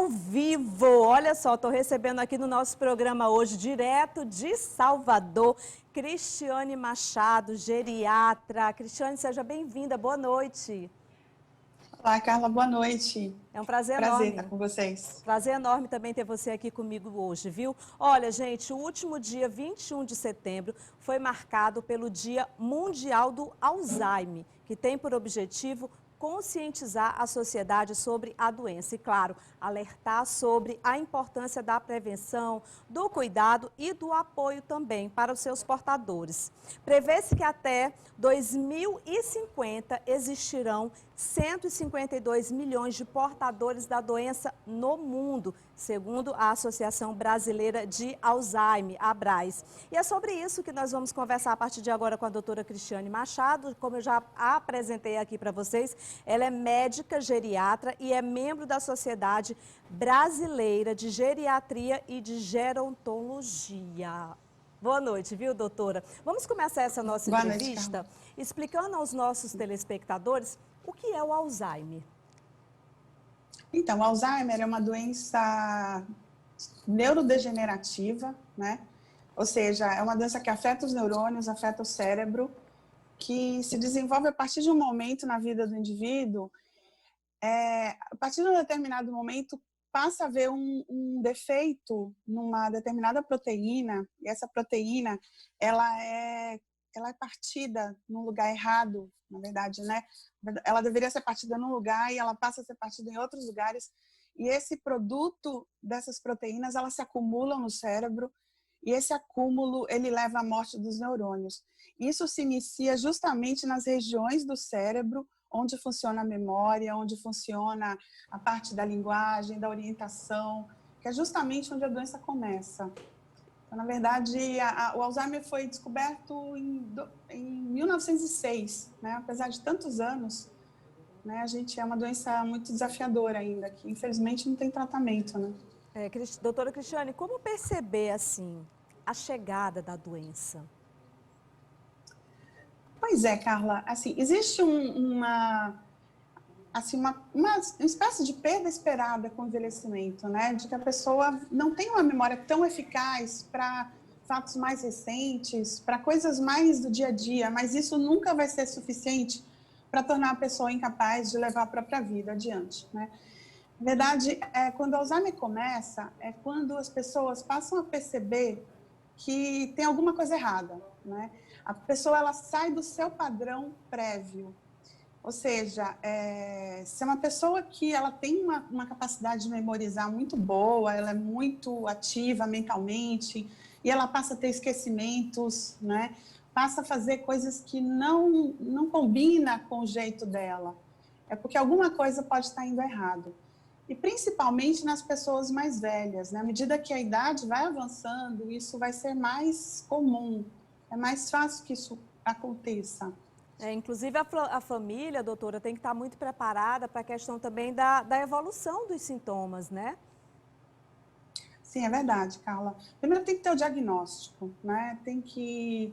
ao vivo. Olha só, estou recebendo aqui no nosso programa hoje, direto de Salvador, Cristiane Machado, geriatra. Cristiane, seja bem-vinda, boa noite. Olá, Carla, boa noite. É um prazer Prazer enorme. estar com vocês. Prazer enorme também ter você aqui comigo hoje, viu? Olha, gente, o último dia 21 de setembro foi marcado pelo Dia Mundial do Alzheimer, que tem por objetivo conscientizar a sociedade sobre a doença e, claro, alertar sobre a importância da prevenção, do cuidado e do apoio também para os seus portadores. Prevê-se que até 2050 existirão 152 milhões de portadores da doença no mundo, segundo a Associação Brasileira de Alzheimer, a ABRAS. E é sobre isso que nós vamos conversar a partir de agora com a doutora Cristiane Machado. Como eu já apresentei aqui para vocês, ela é médica geriatra e é membro da Sociedade Brasileira de Geriatria e de Gerontologia. Boa noite, viu, doutora? Vamos começar essa nossa entrevista explicando aos nossos telespectadores o que é o Alzheimer. Então, o Alzheimer é uma doença neurodegenerativa, né? Ou seja, é uma doença que afeta os neurônios, afeta o cérebro, que se desenvolve a partir de um momento na vida do indivíduo. A partir de um determinado momento, passa a haver um defeito numa determinada proteína, e essa proteína, ela é partida num lugar errado, na verdade, né? Ela deveria ser partida num lugar e ela passa a ser partida em outros lugares, e esse produto dessas proteínas, elas se acumulam no cérebro, e esse acúmulo, ele leva à morte dos neurônios. Isso se inicia justamente nas regiões do cérebro onde funciona a memória, onde funciona a parte da linguagem, da orientação, que é justamente onde a doença começa. Então, na verdade, o Alzheimer foi descoberto em 1906, né? Apesar de tantos anos, né? A gente é uma doença muito desafiadora ainda, que infelizmente não tem tratamento, né? Doutora Cristiane, como perceber, assim, a chegada da doença? Pois é, Carla, assim, existe uma espécie de perda esperada com o envelhecimento, né? De que a pessoa não tem uma memória tão eficaz para fatos mais recentes, para coisas mais do dia a dia, mas isso nunca vai ser suficiente para tornar a pessoa incapaz de levar a própria vida adiante, né? Na verdade, quando o Alzheimer começa, é quando as pessoas passam a perceber que tem alguma coisa errada, né? A pessoa, ela sai do seu padrão prévio. Ou seja, se é uma pessoa que ela tem uma capacidade de memorizar muito boa, ela é muito ativa mentalmente, e ela passa a ter esquecimentos, né? Passa a fazer coisas que não combina com o jeito dela. É porque alguma coisa pode estar indo errado. E principalmente nas pessoas mais velhas, né? À medida que a idade vai avançando, isso vai ser mais comum, é mais fácil que isso aconteça. Inclusive, a família, doutora, tem que estar muito preparada para a questão também da evolução dos sintomas, né? Sim, é verdade, Carla. Primeiro tem que ter o diagnóstico, né? Tem que...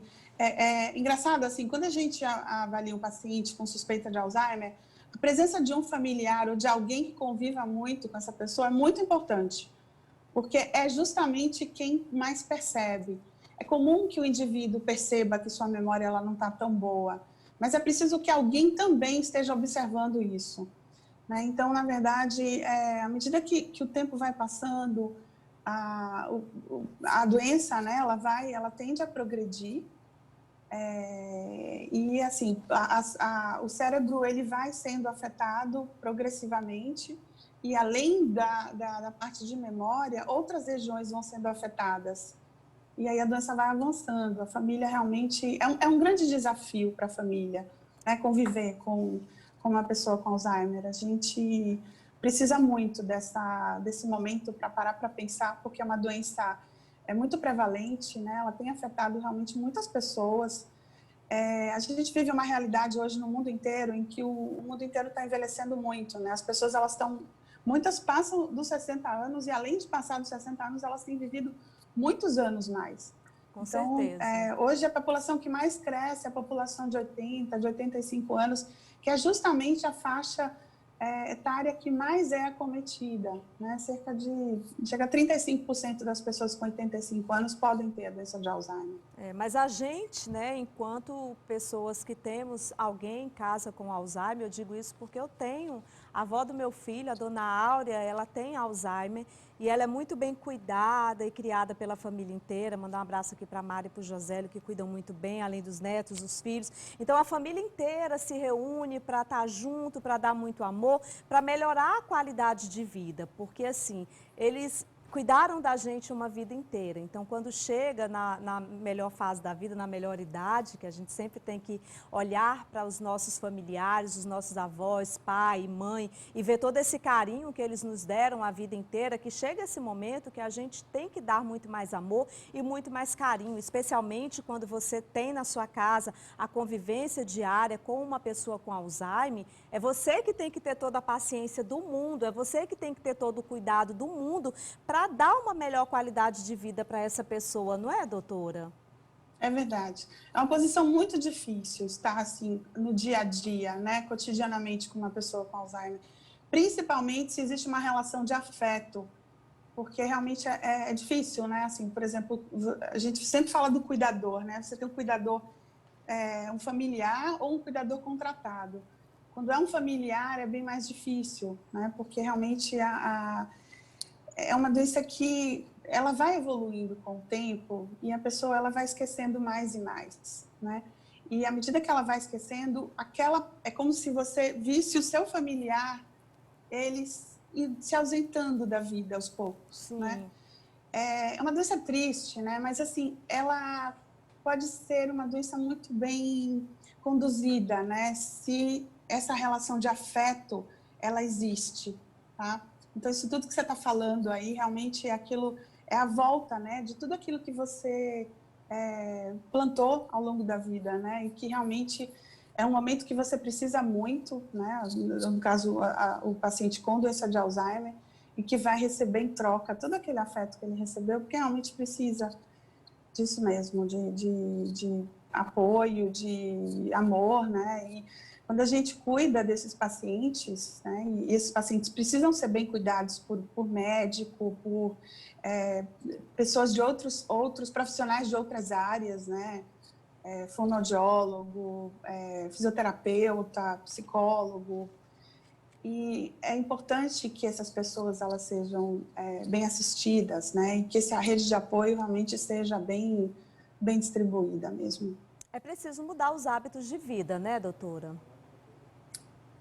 engraçado, assim, quando a gente avalia um paciente com suspeita de Alzheimer, a presença de um familiar ou de alguém que conviva muito com essa pessoa é muito importante, porque é justamente quem mais percebe. É comum que o indivíduo perceba que sua memória ela não está tão boa, mas é preciso que alguém também esteja observando isso, né? Então, na verdade, à medida que o tempo vai passando, a doença, né, ela tende a progredir, e assim, o cérebro ele vai sendo afetado progressivamente, e além da parte de memória, outras regiões vão sendo afetadas. E aí a doença vai avançando. A família realmente... É um grande desafio para a família, né, conviver com uma pessoa com Alzheimer. A gente precisa muito desse momento para parar para pensar, porque é uma doença muito prevalente, né? Ela tem afetado realmente muitas pessoas. A gente vive uma realidade hoje no mundo inteiro em que o mundo inteiro está envelhecendo muito, né? As pessoas, muitas passam dos 60 anos e, além de passar dos 60 anos, elas têm vivido muitos anos mais. Com certeza. Hoje a população que mais cresce é a população de 80, de 85 anos, que é justamente a faixa etária que mais é acometida, né? Chega a 35% das pessoas com 85 anos podem ter a doença de Alzheimer. Mas a gente, né, enquanto pessoas que temos alguém em casa com Alzheimer, eu digo isso porque eu tenho a avó do meu filho, a dona Áurea, ela tem Alzheimer e ela é muito bem cuidada e criada pela família inteira. Mandar um abraço aqui para a Mari e para o Josélio, que cuidam muito bem, além dos netos, dos filhos. Então a família inteira se reúne para estar junto, para dar muito amor, para melhorar a qualidade de vida, porque assim, eles cuidaram da gente uma vida inteira. Então, quando chega na melhor fase da vida, na melhor idade, que a gente sempre tem que olhar para os nossos familiares, os nossos avós, pai, mãe, e ver todo esse carinho que eles nos deram a vida inteira, que chega esse momento que a gente tem que dar muito mais amor e muito mais carinho, especialmente quando você tem na sua casa a convivência diária com uma pessoa com Alzheimer. É você que tem que ter toda a paciência do mundo, é você que tem que ter todo o cuidado do mundo para dar uma melhor qualidade de vida para essa pessoa, não é, doutora? É verdade. É uma posição muito difícil estar assim no dia a dia, né, cotidianamente com uma pessoa com Alzheimer, principalmente se existe uma relação de afeto, porque realmente é difícil, né? Assim, por exemplo, a gente sempre fala do cuidador, né? Você tem um cuidador, um familiar ou um cuidador contratado. Quando é um familiar é bem mais difícil, né? Porque realmente é uma doença que ela vai evoluindo com o tempo e a pessoa ela vai esquecendo mais e mais, né? E à medida que ela vai esquecendo, é como se você visse o seu familiar, eles se ausentando da vida aos poucos, Sim. né? É uma doença triste, né? Mas assim, ela pode ser uma doença muito bem conduzida, né? Se essa relação de afeto ela existe, tá? Então, isso tudo que você está falando aí, realmente é a volta, né, de tudo aquilo que você plantou ao longo da vida, né, e que realmente é um momento que você precisa muito, né, no caso, o paciente com doença de Alzheimer, e que vai receber em troca todo aquele afeto que ele recebeu, porque realmente precisa disso mesmo, de apoio, de amor, né, e quando a gente cuida desses pacientes, né, e esses pacientes precisam ser bem cuidados por médico, por pessoas de outros profissionais de outras áreas, né, fonoaudiólogo, fisioterapeuta, psicólogo, e é importante que essas pessoas elas sejam bem assistidas, né, e que a rede de apoio realmente seja bem distribuída mesmo. É preciso mudar os hábitos de vida, né, doutora?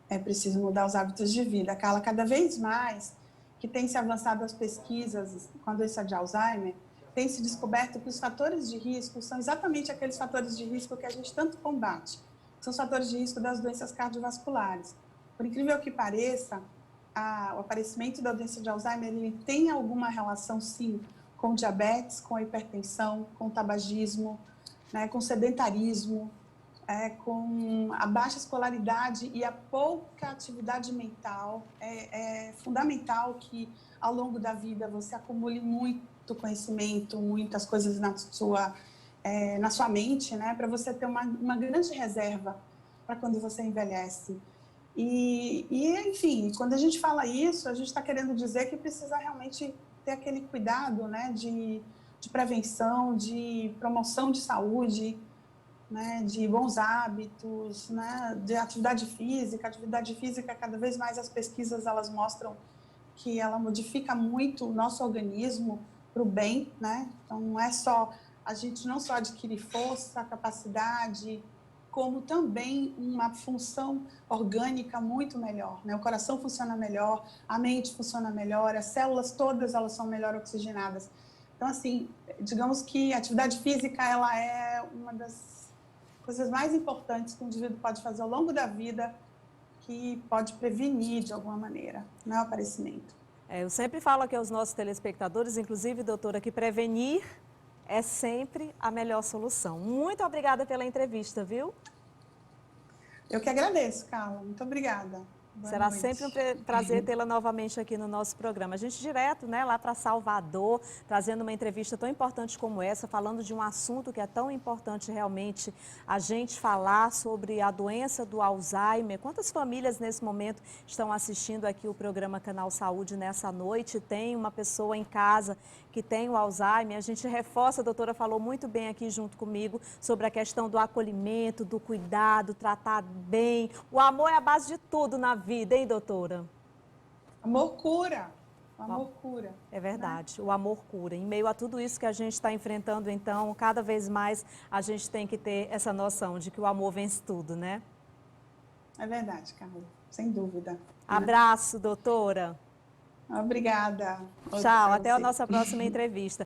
É preciso mudar os hábitos de vida. Carla, cada vez mais que tem se avançado as pesquisas com a doença de Alzheimer, tem se descoberto que os fatores de risco são exatamente aqueles fatores de risco que a gente tanto combate. São os fatores de risco das doenças cardiovasculares. Por incrível que pareça, o aparecimento da doença de Alzheimer ele tem alguma relação, sim, com diabetes, com hipertensão, com tabagismo, né, com sedentarismo, com a baixa escolaridade e a pouca atividade mental. É fundamental que, ao longo da vida, você acumule muito conhecimento, muitas coisas na sua mente, né, para você ter uma grande reserva para quando você envelhece. Enfim, quando a gente fala isso, a gente está querendo dizer que precisa realmente ter aquele cuidado, né, de prevenção, de promoção de saúde, né, de bons hábitos, né, de atividade física. Atividade física, cada vez mais as pesquisas elas mostram que ela modifica muito o nosso organismo para o bem, né? Então a gente não só adquire força, capacidade, como também uma função orgânica muito melhor, né? O coração funciona melhor, a mente funciona melhor, as células todas elas são melhor oxigenadas. Então, assim, digamos que a atividade física ela é uma das coisas mais importantes que o indivíduo pode fazer ao longo da vida, que pode prevenir de alguma maneira, né, o aparecimento. Eu sempre falo aqui aos nossos telespectadores, inclusive, doutora, que prevenir é sempre a melhor solução. Muito obrigada pela entrevista, viu? Eu que agradeço, Carla. Muito obrigada. Será noite. sempre um prazer tê-la novamente aqui no nosso programa. A gente direto, né, lá para Salvador, trazendo uma entrevista tão importante como essa, falando de um assunto que é tão importante realmente a gente falar sobre a doença do Alzheimer. Quantas famílias nesse momento estão assistindo aqui o programa Canal Saúde nessa noite? Tem uma pessoa em casa que tem o Alzheimer. A gente reforça, a doutora falou muito bem aqui junto comigo sobre a questão do acolhimento, do cuidado, tratar bem. O amor é a base de tudo na vida, hein, doutora? Amor cura. O amor cura. É verdade, né? O amor cura. Em meio a tudo isso que a gente está enfrentando, então, cada vez mais a gente tem que ter essa noção de que o amor vence tudo, né? É verdade, Carla, sem dúvida. Abraço, doutora. Obrigada. Tchau, até a nossa próxima entrevista.